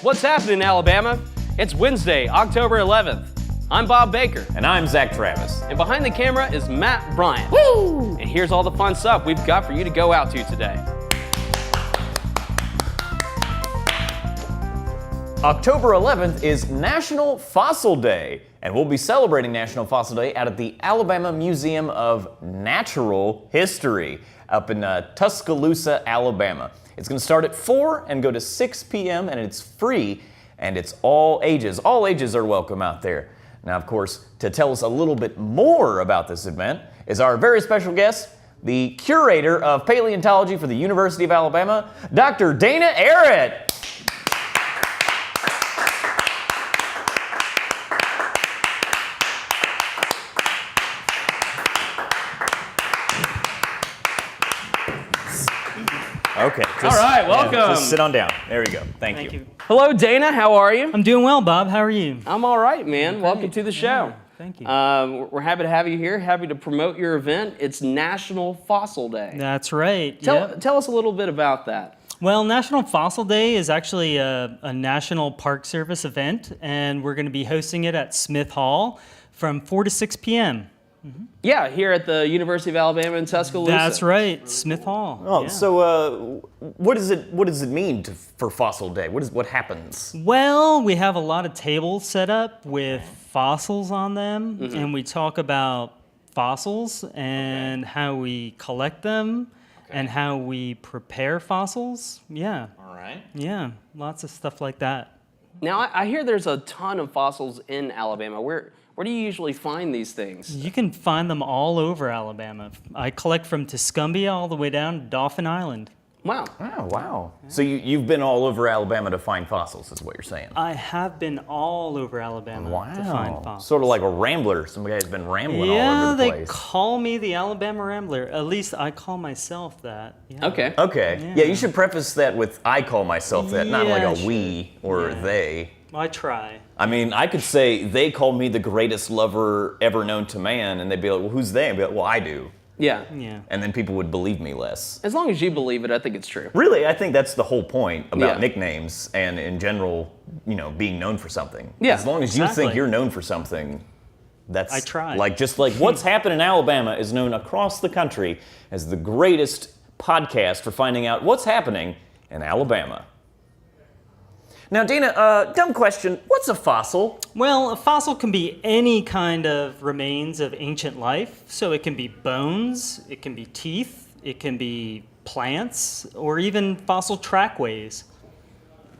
What's happening in Alabama? It's Wednesday, October 11th. I'm Bob Baker. And I'm Zach Travis. And behind the camera is Matt Bryant. Woo! And here's all the fun stuff we've got for you to go out to today. October 11th is National Fossil Day, and we'll be celebrating National Fossil Day out at the Alabama Museum of Natural History up in Tuscaloosa, Alabama. It's going to start at 4 and go to 6 p.m., and it's free, and it's all ages. All ages are welcome out there. Now, of course, to tell us a little bit more about this event is our very special guest, the curator of paleontology for the University of Alabama, Dr. Dana Arrett. Okay. All right, welcome. Just sit on down. There we go. Thank you. Hello, Dana. How are you? I'm doing well, Bob. How are you? I'm all right, man. Welcome to the show. Yeah, thank you. We're happy to have you here. Happy to promote your event. It's National Fossil Day. That's right. Tell us a little bit about that. Well, National Fossil Day is actually a National Park Service event, and we're going to be hosting it at Smith Hall from 4 to 6 p.m. Mm-hmm. Yeah, here at the University of Alabama in Tuscaloosa. That's right, Smith Hall. Oh, yeah. So what does it mean for Fossil Day? What happens? Well, we have a lot of tables set up with fossils on them, and we talk about fossils and how we collect them and how we prepare fossils. Yeah. All right. Yeah, lots of stuff like that. Now, I hear there's a ton of fossils in Alabama. Where do you usually find these things? You can find them all over Alabama. I collect from Tuscumbia all the way down to Dauphin Island. Wow. Oh, wow. So you've been all over Alabama to find fossils, is what you're saying? I have been all over Alabama to find fossils. Sort of like a rambler. Some guy's been rambling all over the Yeah, place. they call me the Alabama Rambler. At least I call myself that. Yeah. Okay. Okay. Yeah, you should preface that with I call myself that, not like a we or they. I try. I mean, I could say they call me the greatest lover ever known to man, and they'd be like, well, who's they? I'd be like, well, I do. Yeah. Yeah. And then people would believe me less. As long as you believe it, I think it's true. Really, I think that's the whole point about Yeah. nicknames and in general, being known for something. Yeah, As long as you think exactly. you're known for something, that's I try. Just like What's Happening in Alabama is known across the country as the greatest podcast for finding out what's happening in Alabama. Now, Dana, dumb question. What's a fossil? Well, a fossil can be any kind of remains of ancient life. So it can be bones, it can be teeth, it can be plants, or even fossil trackways.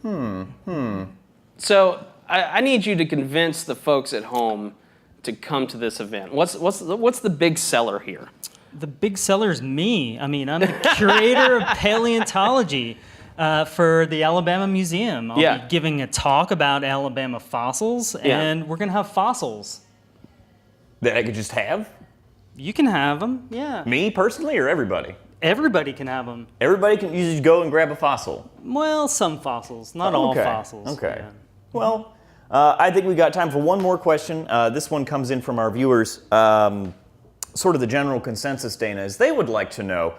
So I need you to convince the folks at home to come to this event. What's the big seller here? The big seller is me. I mean, I'm the curator of paleontology for the Alabama Museum. I'll be giving a talk about Alabama fossils, and we're going to have fossils. That I could just have? You can have them, yeah. Me personally or everybody? Everybody can have them. Everybody can you just go and grab a fossil? Well, some fossils, not all fossils. Okay. Yeah. Well, I think we got time for one more question. This one comes in from our viewers. Sort of the general consensus, Dana, is they would like to know,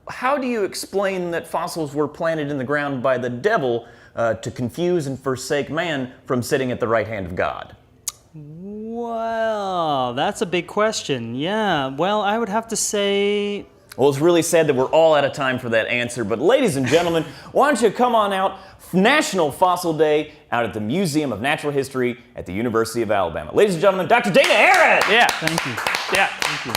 how do you explain that fossils were planted in the ground by the devil to confuse and forsake man from sitting at the right hand of God? Well, that's a big question. Yeah. Well, I would have to say... Well, it's really sad that we're all out of time for that answer, but ladies and gentlemen, why don't you come on out, National Fossil Day, out at the Museum of Natural History at the University of Alabama. Ladies and gentlemen, Dr. Dana Arrett! Yeah. Thank you. Yeah. Thank you.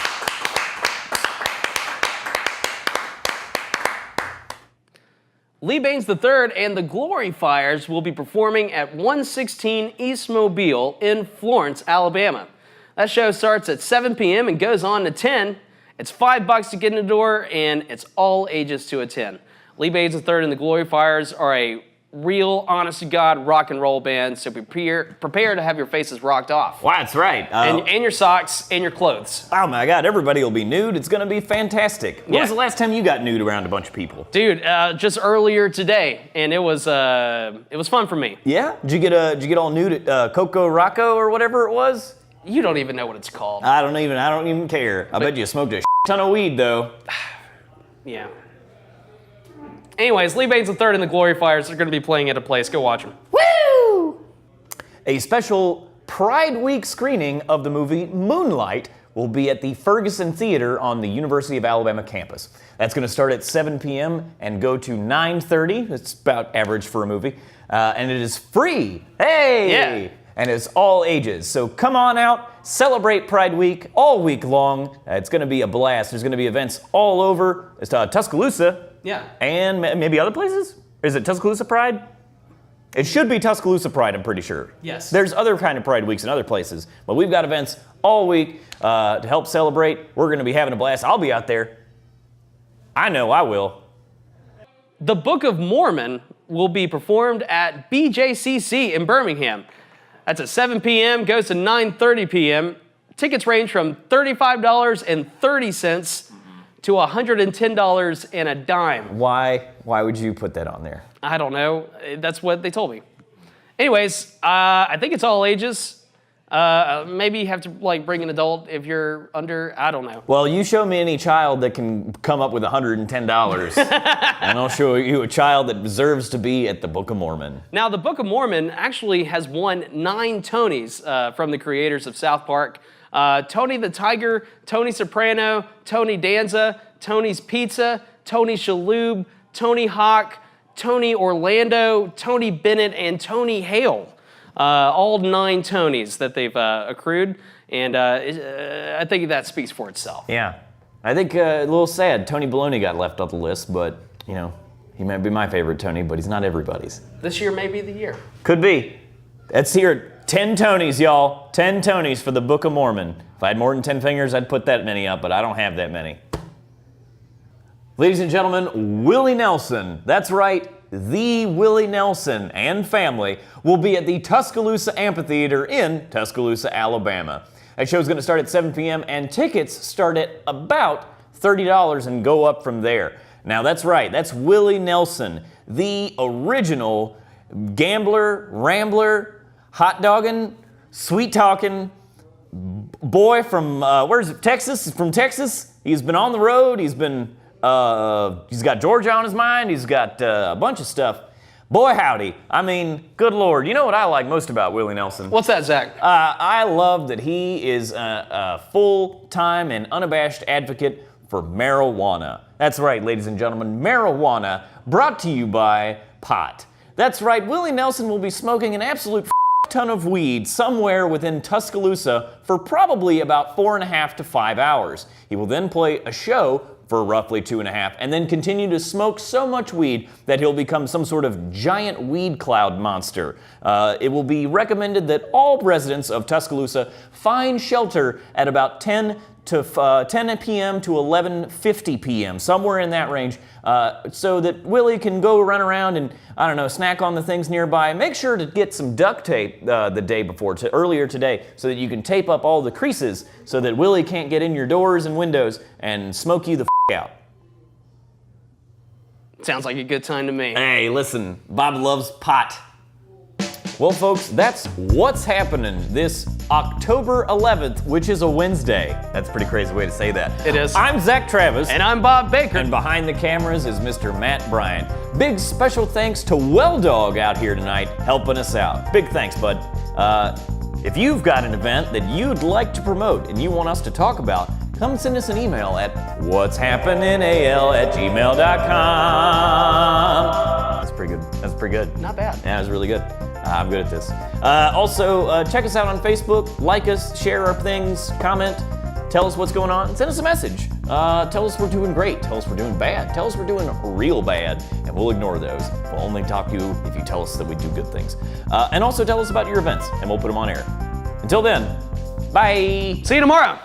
Lee Baines III and the Glorifiers will be performing at 116 East Mobile in Florence, Alabama. That show starts at 7 p.m. and goes on to 10. It's $5 to get in the door, and it's all ages to attend. Lee Baines III and the Glorifiers are a real, honest-to-God rock and roll band, so prepare to have your faces rocked off. Wow, that's right. And your socks and your clothes. Oh my God, everybody will be nude. It's going to be fantastic. When was the last time you got nude around a bunch of people? Dude, just earlier today, and it was fun for me. Yeah? Did you get all nude at Coco Rocco or whatever it was? You don't even know what it's called. I don't even care. I bet you smoked a ton of weed though. Yeah. Anyways, Lee Baines III and the Glory Fires are going to be playing at a place. Go watch them. Woo! A special Pride Week screening of the movie Moonlight will be at the Ferguson Theater on the University of Alabama campus. That's going to start at 7 p.m. and go to 9:30. That's about average for a movie. And it is free. Hey! Yeah. And it's all ages. So come on out, celebrate Pride Week all week long. It's going to be a blast. There's going to be events all over. It's Tuscaloosa. Yeah. And maybe other places? Is it Tuscaloosa Pride? It should be Tuscaloosa Pride, I'm pretty sure. Yes. There's other kind of Pride Weeks in other places, but we've got events all week to help celebrate. We're going to be having a blast. I'll be out there. I know I will. The Book of Mormon will be performed at BJCC in Birmingham. That's at 7 p.m., goes to 9:30 p.m. Tickets range from $35.30 to $110 and a dime. Why would you put that on there? I don't know. That's what they told me. Anyways, I think it's all ages. Maybe you have to bring an adult if you're under, I don't know. Well, you show me any child that can come up with $110, and I'll show you a child that deserves to be at the Book of Mormon. Now, the Book of Mormon actually has won 9 Tonys from the creators of South Park. Tony the Tiger, Tony Soprano, Tony Danza, Tony's Pizza, Tony Shalhoub, Tony Hawk, Tony Orlando, Tony Bennett, and Tony Hale. All 9 Tonys that they've accrued, and I think that speaks for itself. Yeah. I think a little sad Tony Baloney got left off the list, but, you know, he might be my favorite Tony, but he's not everybody's. This year may be the year. Could be. Let's hear 10 Tonys, y'all. 10 Tonys for the Book of Mormon. If I had more than 10 fingers, I'd put that many up, but I don't have that many. Ladies and gentlemen, Willie Nelson. That's right, the Willie Nelson and family will be at the Tuscaloosa Amphitheater in Tuscaloosa, Alabama. That show's going to start at 7 p.m. and tickets start at about $30 and go up from there. Now that's right, that's Willie Nelson, the original gambler, rambler, hot dogging, sweet talking boy from Texas. From Texas. He's been on the road. He's got Georgia on his mind. He's got a bunch of stuff. Boy, howdy. I mean, good Lord. You know what I like most about Willie Nelson? What's that, Zach? I love that he is a full-time and unabashed advocate for marijuana. That's right, ladies and gentlemen, marijuana brought to you by pot. That's right, Willie Nelson will be smoking an absolute ton of weed somewhere within Tuscaloosa for probably about 4.5 to 5 hours. He will then play a show for roughly 2.5 and then continue to smoke so much weed that he'll become some sort of giant weed cloud monster. It will be recommended that all residents of Tuscaloosa find shelter at about 10 p.m. to 11:50 p.m., somewhere in that range, so that Willie can go run around and, I don't know, snack on the things nearby. Make sure to get some duct tape the day before, earlier today, so that you can tape up all the creases so that Willie can't get in your doors and windows and smoke you the out. Sounds like a good time to me. Hey, listen, Bob loves pot. Well, folks, that's what's happening this October 11th, which is a Wednesday. That's a pretty crazy way to say that. It is. I'm Zach Travis. And I'm Bob Baker. And behind the cameras is Mr. Matt Bryant. Big special thanks to Well Dog out here tonight helping us out. Big thanks, bud. If you've got an event that you'd like to promote and you want us to talk about, come send us an email at what'shappeninal@gmail.com. That's pretty good. That's pretty good. Not bad. Yeah, that was really good. I'm good at this. Also, check us out on Facebook. Like us, share our things, comment, tell us what's going on. Send us a message. Tell us we're doing great. Tell us we're doing bad. Tell us we're doing real bad, and we'll ignore those. We'll only talk to you if you tell us that we do good things. And also tell us about your events, and we'll put them on air. Until then, bye. See you tomorrow.